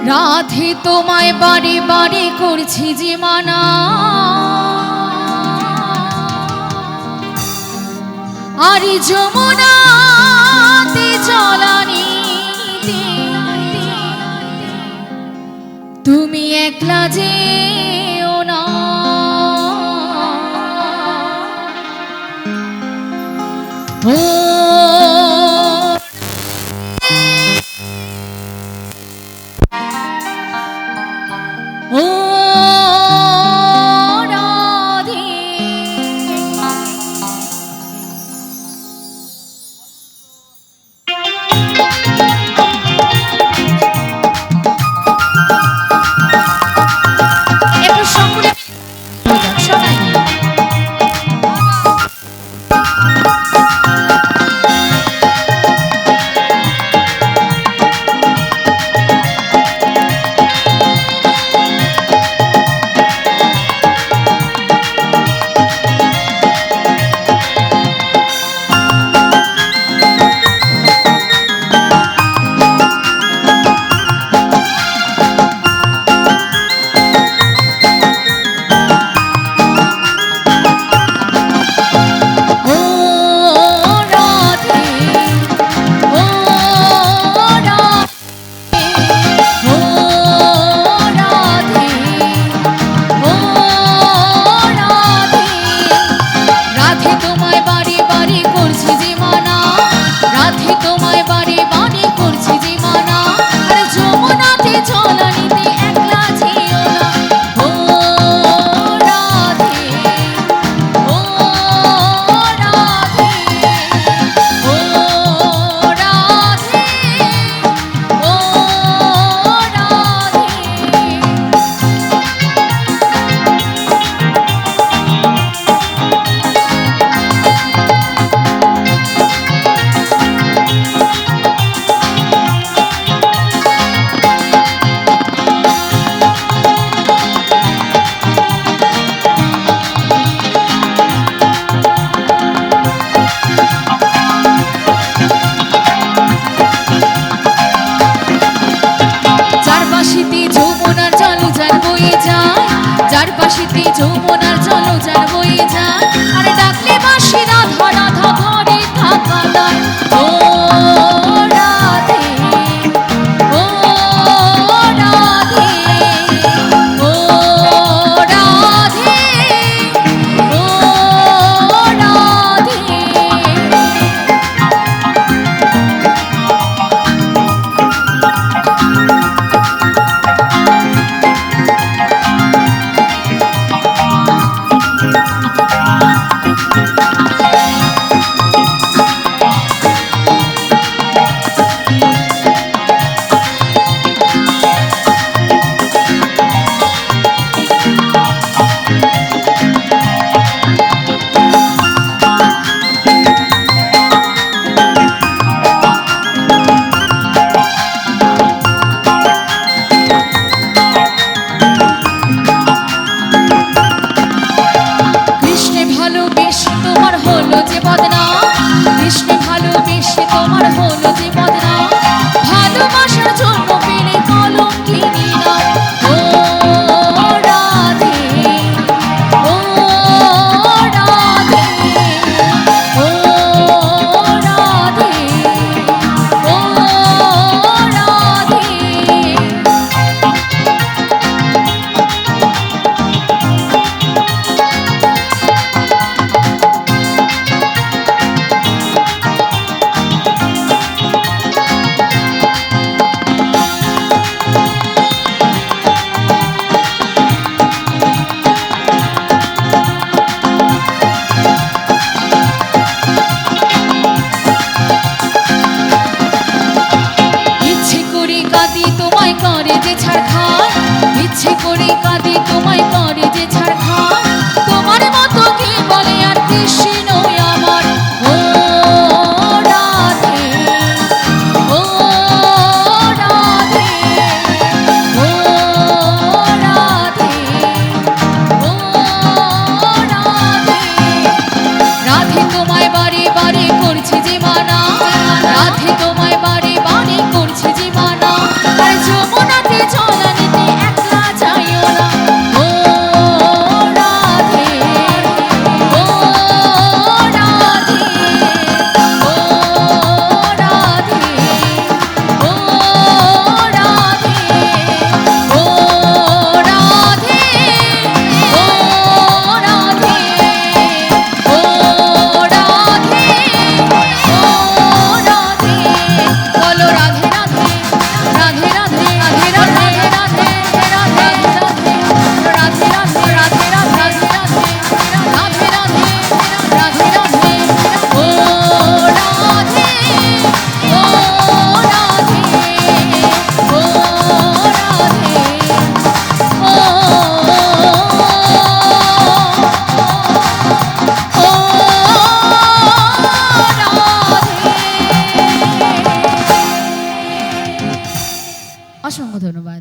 রাধে তোমায় বারে বারে করছি যে মানা, আর যমুনাতে জলানি তুমি একলা যেও না। ও চারপাশেতে যমুনার জলযান বয়ে যায়, আর ডাকলে বাঁশি রাধা রাধা ঘরে থাকা দায়। ও রাধে, ও রাধে, ও রাধে, ও রাধে। ইচ্ছে করে কাঁদি তোমায় করে যে ছাড়খান, তোমার মতো কে বলে আর কৃষ্ণ আমার। ও রাধে, ও রাধে, ও রাধে, ও রাধে। রাধে তোমায় বারে বারে করছে যে মানা, রাধে তোমায় বারে বারে করছে যে মানা, আর যমুনাতে অসংখ্য ধন্যবাদ।